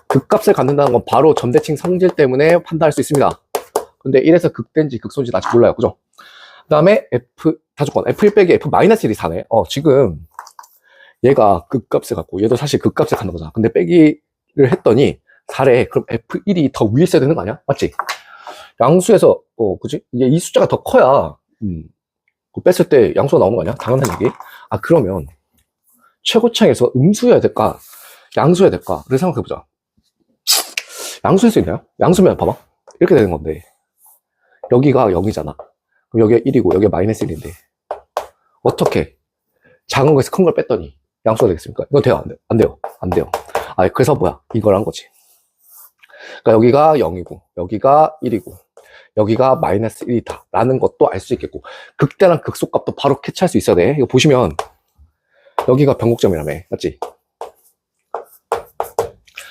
극값을 갖는다는 건 바로 점대칭 성질 때문에 판단할 수 있습니다. 근데 1에서 극된지 극소인지는 아직 몰라요. 그죠? 그 다음에 f 다조건 f1 빼기 f-1이 4네. 지금 얘가 극값을 갖고 얘도 사실 극값을 갖는 거잖아. 근데 빼기를 했더니 4래. 그럼 f1이 더 위에 있어야 되는 거 아니야? 맞지? 양수에서 그지? 이게 이 숫자가 더 커야 뺐을 때 양수가 나오는 거 아니야? 당연한 얘기. 그러면 최고차항에서 음수여야 될까? 양수여야 될까? 그래서 생각해보자. 양수일 수 있나요? 양수면 봐봐. 이렇게 되는 건데 여기가 0이잖아. 그럼 여기가 1이고 여기가 마이너스 1인데 어떻게 작은 거에서 큰 걸 뺐더니 양수가 되겠습니까? 이건 돼요? 안 돼요? 안 돼요. 안 돼요. 그래서 뭐야? 이걸 한 거지. 그러니까 여기가 0이고 여기가 1이고 여기가 마이너스 1이다 라는 것도 알 수 있겠고 극대랑 극소값도 바로 캐치할 수 있어야 돼. 이거 보시면 여기가 변곡점이라며. 맞지?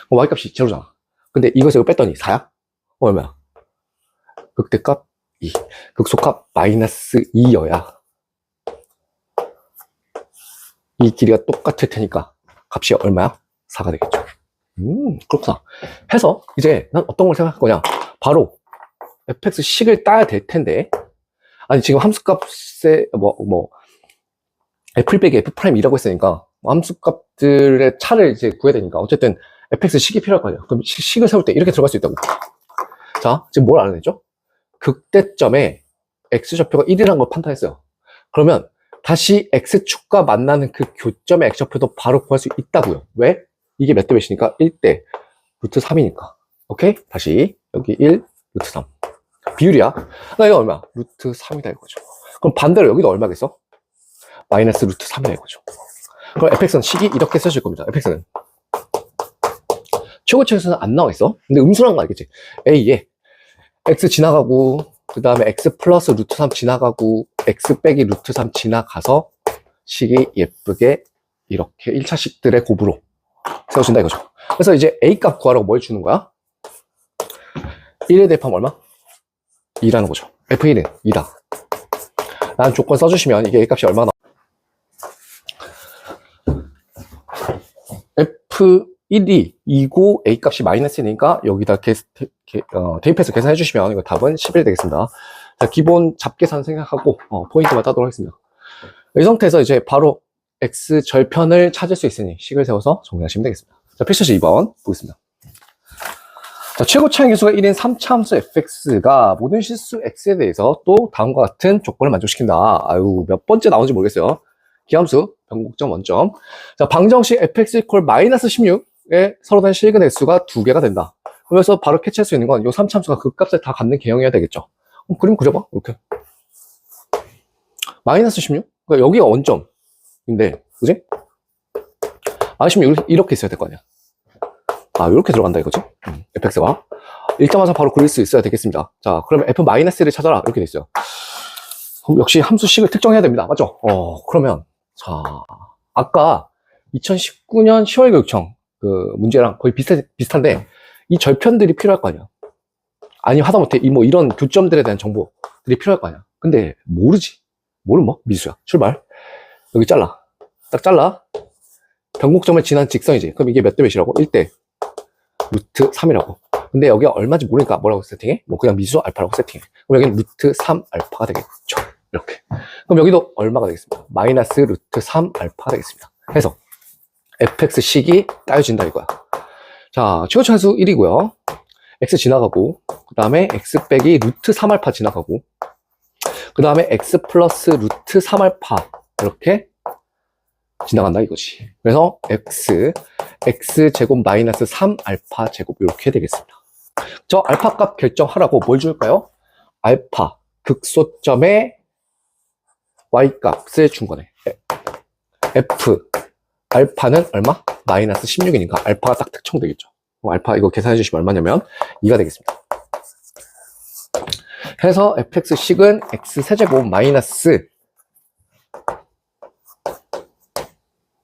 y값이 제로잖아. 근데 이것을 이거 뺐더니 4야? 얼마야? 극대값 2, 극소값 마이너스 2여야 이 길이가 똑같을 테니까 값이 얼마야? 4가 되겠죠. 그렇구나. 해서 이제 난 어떤 걸 생각할 거냐? 바로 fx식을 따야 될 텐데, 지금 함수값에 f 빼기 f'이라고 했으니까 함수값들의 차를 이제 구해야 되니까 어쨌든 fx식이 필요할 거 아니야. 그럼 식을 세울 때 이렇게 들어갈 수 있다고. 자, 지금 뭘 알아냈죠? 극대점에 x좌표가 1이라는 걸 판단했어요. 그러면 다시 x축과 만나는 그 교점의 x좌표도 바로 구할 수 있다고요. 왜? 이게 몇 대 몇이니까? 1대 루트 3이니까. 오케이? 다시 여기 1 루트 3 비율이야. 이거 얼마? 루트 3이다 이거죠. 그럼 반대로 여기도 얼마겠어? 마이너스 루트 3이다 이거죠. 그럼 fx는 식이 이렇게 써질 겁니다. fx는 최고차에서는 안 나와 있어. 근데 음수라는 거 알겠지? a에 x 지나가고 그 다음에 x 플러스 루트 3 지나가고 x 빼기 루트 3 지나가서 식이 예쁘게 이렇게 1차식들의 곱으로 세워진다 이거죠. 그래서 이제 a 값 구하라고 뭘 주는 거야? 1에 대입하면 얼마? 2라는 거죠. f1은 2다 라는 조건 써주시면 이게 a 값이 얼마나 f1이 2고 a 값이 마이너스 1이니까 여기다 대입해서 계산해 주시면 이거 답은 11 되겠습니다. 자, 기본 잡계산 생각하고 포인트만 따도록 하겠습니다. 이 상태에서 이제 바로 x 절편을 찾을 수 있으니 식을 세워서 정리하시면 되겠습니다. 자, 필수시 2번 보겠습니다. 자, 최고차항의 수가 1인 3차함수 fx가 모든 실수 x에 대해서 또 다음과 같은 조건을 만족시킨다. 몇 번째 나온지 모르겠어요. 기함수, 변곡점, 원점. 자, 방정식 fx 이퀄 마이너스 16에 서로 다른 실근 x수가 2개가 된다. 그래서 바로 캐치할 수 있는 건 이 3차함수가 그 값을 다 갖는 개형이어야 되겠죠. 그림 그려봐. 이렇게. 마이너스 16? 그러니까 여기가 원점인데, 그지? 마이너스 16 이렇게 있어야 될 거 아니야. 이렇게 들어간다 이거지? fx가. 읽자마자 바로 그릴 수 있어야 되겠습니다. 자, 그러면 f-1을 찾아라. 이렇게 돼 있어요. 그럼 역시 함수식을 특정해야 됩니다. 맞죠? 그러면, 자, 아까 2019년 10월 교육청 그 문제랑 거의 비슷한데, 이 절편들이 필요할 거 아니야. 아니, 하다못해 이런 교점들에 대한 정보들이 필요할 거 아니야. 근데 모르지. 모르면 뭐? 미수야. 출발. 여기 잘라. 딱 잘라. 변곡점을 지난 직선이지. 그럼 이게 몇 대 몇이라고? 1대 루트 3이라고. 근데 여기가 얼마인지 모르니까 뭐라고 세팅해? 그냥 미수 알파라고 세팅해. 그럼 여기는 루트 3 알파가 되겠죠. 이렇게. 그럼 여기도 얼마가 되겠습니다. 마이너스 루트 3 알파가 되겠습니다. 해서 fx식이 따여진다 이거야. 자, 최고차수 1이고요. x 지나가고, 그 다음에 x 빼기 루트 3 알파 지나가고, 그 다음에 x 플러스 루트 3 알파 이렇게 지나간다 이거지. 그래서 x 제곱 마이너스 3 알파 제곱 이렇게 되겠습니다. 저 알파 값 결정하라고 뭘 줄까요? 알파 극소점의 y 값을 준 거네. f 알파는 얼마? 마이너스 16이니까 알파가 딱 특정되겠죠. 그럼 알파 이거 계산해 주시면 얼마냐면 2가 되겠습니다. 해서 fx식은 x세제곱 마이너스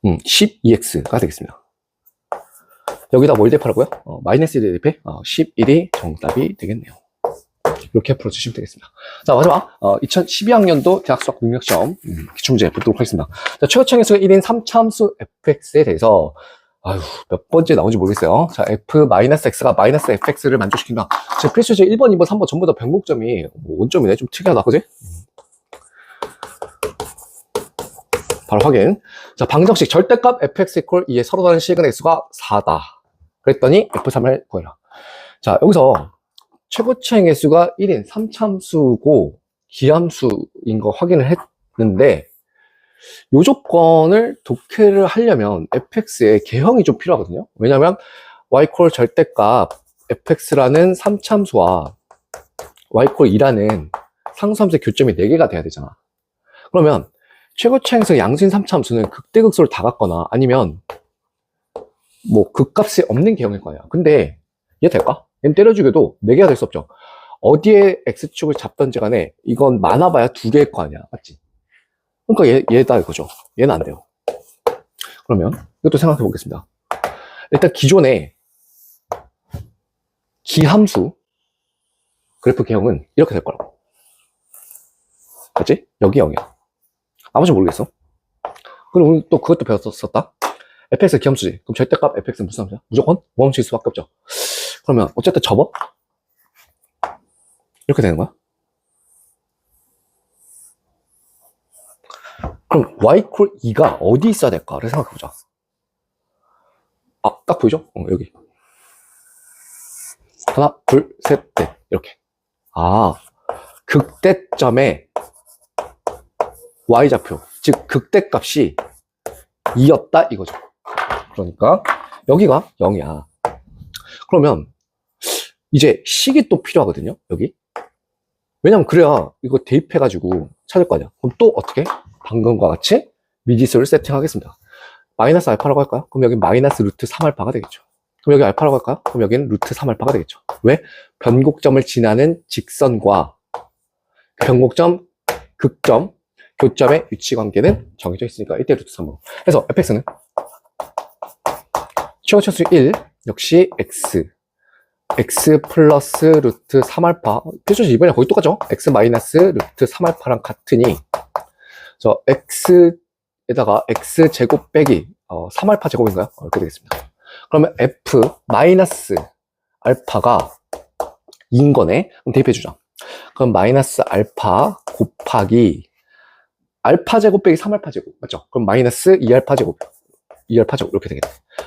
12x가 되겠습니다. 여기다 뭘 대입하라고요? 마이너스 1을 대입해 11이 정답이 되겠네요. 이렇게 풀어주시면 되겠습니다. 자, 마지막 2012학년도 대학수학 능력시험 기출문제 보도록 하겠습니다. 자, 최고차항의 수가 1인 3차함수 fx에 대해서 몇 번째 나온지 모르겠어요. 자, f-x가 마이너스 fx를 만족시킨다. 지금 필수제 1번, 2번, 3번 전부 다 변곡점이 원점이네. 좀 특이하다, 그지? 바로 확인. 자, 방정식 절대값 fx equal 2에 서로 다른 식은 x가 4다. 그랬더니 f3을 구해라. 자, 여기서 최고차항의 수가 1인 3차함수고 기함수인 거 확인을 했는데 이 조건을 독해를 하려면 fx의 개형이 좀 필요하거든요. 왜냐하면 y equal 절대값 fx라는 3차함수와 y equal 2라는 상수함수의 교점이 4개가 돼야 되잖아. 그러면 최고차항에서 양수인 3차함수는 극대극소를 다 갖거나 아니면 뭐 극값이 없는 개형일 거야. 근데 얘 될까? 얘는 때려주게도 4개가 될 수 없죠. 어디에 x축을 잡던지 간에 이건 많아봐야 2개일 거 아니야. 맞지? 그러니까 얘다 이거죠. 얘는 안 돼요. 그러면 이것도 생각해 보겠습니다. 일단 기존의 기함수 그래프 개형은 이렇게 될 거라고. 맞지? 여기 0이야. 나머지 모르겠어. 그럼 우리 또 그것도 배웠었다. fx 기함수지. 그럼 절대값 fx는 무슨 함수야? 무조건 모함수일 수밖에 없죠. 그러면 어쨌든 접어? 이렇게 되는 거야? 그럼 y equal 2가 어디 있어야 될까를 생각해보자. 딱 보이죠? 여기. 하나, 둘, 셋, 넷. 이렇게. 극대점의 y좌표. 즉, 극대값이 2였다 이거죠. 그러니까 여기가 0이야. 그러면 이제 식이 또 필요하거든요. 여기. 왜냐면 그래야 이거 대입해가지고 찾을 거 아니야. 그럼 또 어떻게? 방금과 같이 미지수를 세팅하겠습니다. 마이너스 알파라고 할까요? 그럼 여기 마이너스 루트 3알파가 되겠죠. 그럼 여기 알파라고 할까요? 그럼 여기는 루트 3알파가 되겠죠. 왜? 변곡점을 지나는 직선과 변곡점, 극점, 교점의 위치 관계는 정해져 있으니까 1대 루트 3으로. 그래서 fx는 최고차수 1 역시 x 플러스 루트 3알파 필수적 이번에 거의 똑같죠? x 마이너스 루트 3알파랑 같으니 저 x에다가 x 제곱 빼기 3알파 제곱인가요? 이렇게 되겠습니다. 그러면 f 마이너스 알파가 2인 거네. 그럼 대입해주자. 그럼 마이너스 알파 곱하기 알파 제곱 빼기 3알파 제곱 맞죠? 그럼 마이너스 2알파 제곱 이렇게 되겠네.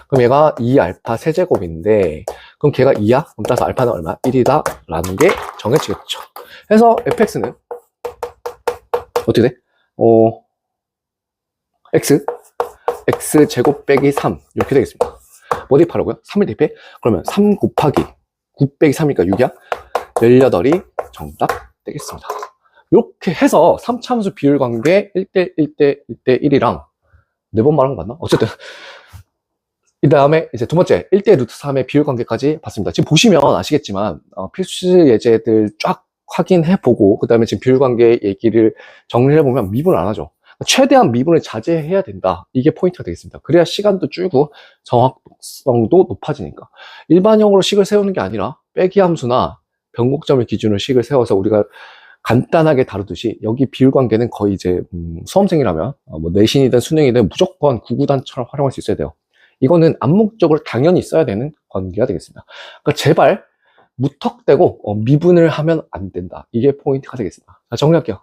그럼 얘가 2알파 세제곱인데 그럼 걔가 2야? 그럼 따라서 알파는 얼마? 1이다 라는 게 정해지겠죠. 그래서 fx는 어떻게 돼? x 제곱 빼기 3 이렇게 되겠습니다. 뭐 대입하라고요? 3을 대입해? 그러면 3 곱하기 9 빼기 3이니까 6이야? 18이 정답 되겠습니다. 이렇게 해서 3차함수 비율 관계 1대 1대 1대 1이랑 4번 말한 거 맞나? 어쨌든 이 다음에 이제 두 번째 1대 루트 3의 비율 관계까지 봤습니다. 지금 보시면 아시겠지만 필수 예제들 쫙 확인해보고 그 다음에 지금 비율 관계 얘기를 정리해보면 미분 안 하죠. 최대한 미분을 자제해야 된다. 이게 포인트가 되겠습니다. 그래야 시간도 줄고 정확성도 높아지니까. 일반형으로 식을 세우는 게 아니라 빼기 함수나 변곡점을 기준으로 식을 세워서 우리가 간단하게 다루듯이 여기 비율 관계는 거의 이제 수험생이라면 뭐 내신이든 수능이든 무조건 구구단처럼 활용할 수 있어야 돼요. 이거는 암묵적으로 당연히 써야 되는 관계가 되겠습니다. 그러니까 제발 무턱대고 미분을 하면 안 된다. 이게 포인트가 되겠습니다. 자, 정리할게요.